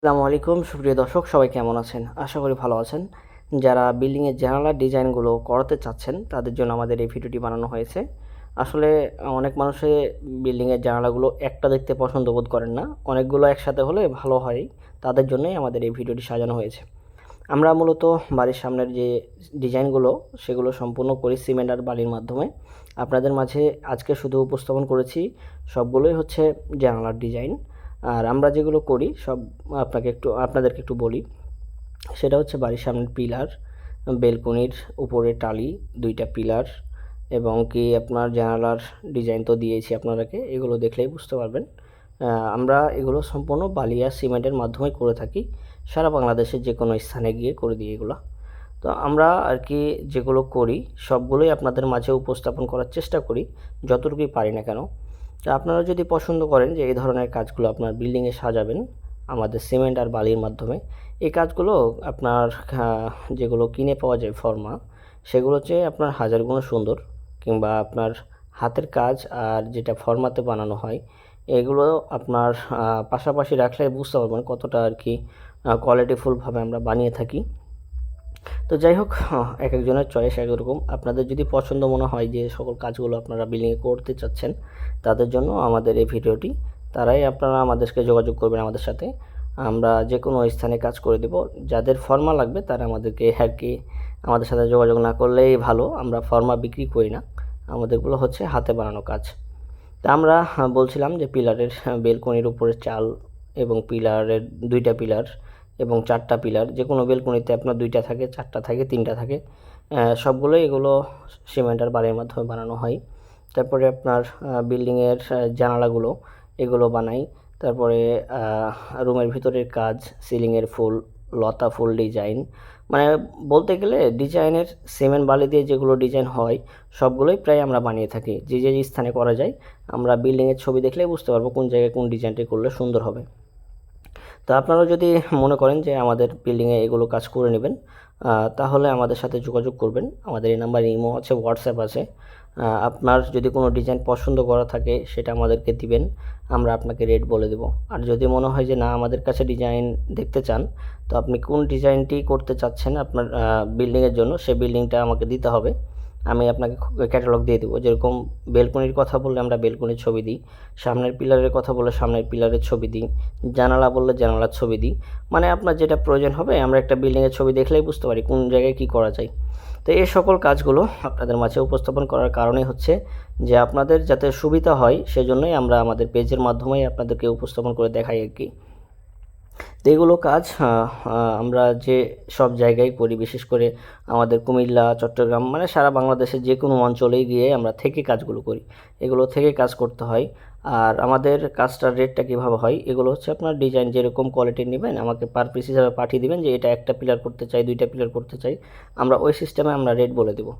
আসসালামু আলাইকুম সুপ্রিয় দর্শক, সবাই কেমন আছেন? আশা করি ভালো আছেন। যারা বিল্ডিংয়ের জানালার ডিজাইনগুলো করাতে চাচ্ছেন তাদের জন্য আমাদের এই ভিডিওটি বানানো হয়েছে। আসলে অনেক মানুষে বিল্ডিংয়ের জানালাগুলো একটা দেখতে পছন্দ বোধ করেন না, অনেকগুলো একসাথে হলে ভালো হয়। তাদের জন্যই আমাদের এই ভিডিওটি সাজানো হয়েছে। আমরা মূলত বাড়ির সামনের যে ডিজাইনগুলো সেগুলো সম্পূর্ণ করি সিমেন্ট আর বালির মাধ্যমে। আপনাদের মাঝে আজকে শুধু উপস্থাপন করেছি সবগুলোই হচ্ছে জানালার ডিজাইন। আর আমরা যেগুলো করি সব আপনাদেরকে একটু বলি। সেটা হচ্ছে বাড়ির সামনের পিলার, বেলকনির উপরে টালি, 2টা পিলার এবং কি আপনার জানালার ডিজাইন তো দিয়েছি আপনাদেরকে, এগুলো দেখলেই বুঝতে পারবেন। আমরা এগুলো সম্পূর্ণ বালি আর সিমেন্টের মাধ্যমে করে থাকি। সারা বাংলাদেশের যে কোনো স্থানে গিয়ে করে দিই এগুলো। তো আমরা আর কি যেগুলো করি সবগুলোই আপনাদের মাঝে উপস্থাপন করার চেষ্টা করি যতটুকুই পারি না কেন। তো আপনারা যদি পছন্দ করেন যে এই ধরনের কাজগুলো আপনার বিল্ডিংয়ে সাজাবেন আমাদের সিমেন্ট আর বালির মাধ্যমে, এই কাজগুলো আপনার যেগুলো কিনে পাওয়া যায় ফর্মা, সেগুলো চেয়ে আপনার হাজার গুণ সুন্দর। কিংবা আপনার হাতের কাজ আর যেটা ফর্মাতে বানানো হয় এগুলো আপনার পাশাপাশি রাখলে বুঝতে পারবেন কতটা আর কি কোয়ালিটিফুলভাবে আমরা বানিয়ে থাকি। তো যাই হোক, এক একজনের চয়েস এক রকম। আপনাদের যদি পছন্দ মনে হয় যে সকল কাজগুলো আপনারা বিল্ডিংয়ে করতে চাচ্ছেন তাদের জন্য আমাদের এই ভিডিওটি, তারাই আপনারা আমাদেরকে যোগাযোগ করবেন আমাদের সাথে। আমরা যে কোনো স্থানে কাজ করে দেব। যাদের ফর্মা লাগবে তারা আমাদেরকে আর কি আমাদের সাথে যোগাযোগ না করলেই ভালো। আমরা ফর্মা বিক্রি করি না, আমাদেরগুলো হচ্ছে হাতে বানানো কাজ। তা আমরা বলছিলাম যে পিলারের বেলকনির উপরে চাল এবং পিলারের 2টা পিলার এবং 4টা পিলার, যে কোনো বেলকনিতে আপনার 2টা থাকে, 4টা থাকে, 3টা থাকে, সবগুলোই এগুলো সিমেন্ট আর বালির মাধ্যমে বানানো হয়। তারপরে আপনার বিল্ডিংয়ের জানালাগুলো এগুলো বানাই। তারপরে রুমের ভিতরের কাজ, সিলিংয়ের ফুল, লতা ফুল ডিজাইন, মানে বলতে গেলে ডিজাইনের সিমেন্ট বালি দিয়ে যেগুলো ডিজাইন হয় সবগুলোই প্রায় আমরা বানিয়ে থাকি। যে যে স্থানে করা যায় আমরা বিল্ডিংয়ের ছবি দেখলেই বুঝতে পারবো কোন জায়গায় কোন ডিজাইনটি করলে সুন্দর হবে। তো আপনারা যদি মনে করেন যে আমাদের বিল্ডিংয়ে এগুলো কাজ করে নেবেন, তাহলে আমাদের সাথে যোগাযোগ করবেন। আমাদের এই নাম্বারে ইমো আছে, হোয়াটসঅ্যাপ আছে। আপনার যদি কোনো ডিজাইন পছন্দ করা থাকে সেটা আমাদেরকে দিবেন, আমরা আপনাকে রেট বলে দেব। আর যদি মনে হয় যে না আমাদের কাছে ডিজাইন দেখতে চান, তো আপনি কোন ডিজাইনটি করতে চাচ্ছেন আপনার বিল্ডিংয়ের জন্য সেই বিল্ডিংটা আমাকে দিতে হবে। আমি আপনাকে ক্যাটালগ দিয়ে দেবো। যেরকম বেলকনির কথা বললে আমরা বেলকনির ছবি দিই, সামনের পিলারের কথা বললে সামনের পিলারের ছবি দিই, জানালা বললে জানালার ছবি দিই। মানে আপনার যেটা প্রয়োজন হবে আমরা একটা বিল্ডিংয়ের ছবি দেখলেই বুঝতে পারি কোন জায়গায় কী করা যায়। তো এই সকল কাজগুলো আপনাদের মাঝে উপস্থাপন করার কারণেই হচ্ছে যে আপনাদের যাতে সুবিধা হয় সেজন্যই আমরা আমাদের পেজের মাধ্যমেই আপনাদেরকে উপস্থাপন করে দেখাই আর কি। তো এগুলো কাজ আমরা যে সব জায়গায় করি, বিশেষ করে আমাদের কুমিল্লা, চট্টগ্রাম, মানে সারা বাংলাদেশের যে কোনো অঞ্চলেই গিয়ে আমরা থেকে কাজগুলো করি। এগুলো থেকে কাজ করতে হয়। আর আমাদের কাজটার রেটটা কীভাবে হয়, এগুলো হচ্ছে আপনার ডিজাইন যেরকম কোয়ালিটির নেবেন আমাকে পার পিস হিসাবে পাঠিয়ে দেবেন যে এটা একটা পিলার করতে চাই, 2টা পিলার করতে চাই, আমরা ওই সিস্টেমে আমরা রেট বলে দেবো।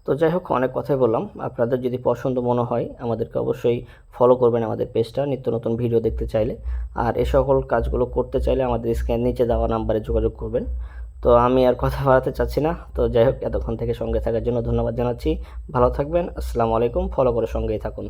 তো যাই হোক, অনেক কথাই বললাম। আপনাদের যদি পছন্দ মনে হয় আমাদেরকে অবশ্যই ফলো করবেন আমাদের পেজটা নিত্য নতুন ভিডিও দেখতে চাইলে। আর এ সকল কাজগুলো করতে চাইলে আমাদের নিচে দেওয়া নাম্বারে যোগাযোগ করবেন। তো আমি আর কথা বাড়াতে চাচ্ছি না। তো যাই হোক, এতক্ষণ থেকে সঙ্গে থাকার জন্য ধন্যবাদ জানাচ্ছি। ভালো থাকবেন। আসসালামু আলাইকুম। ফলো করে সঙ্গেই থাকুন।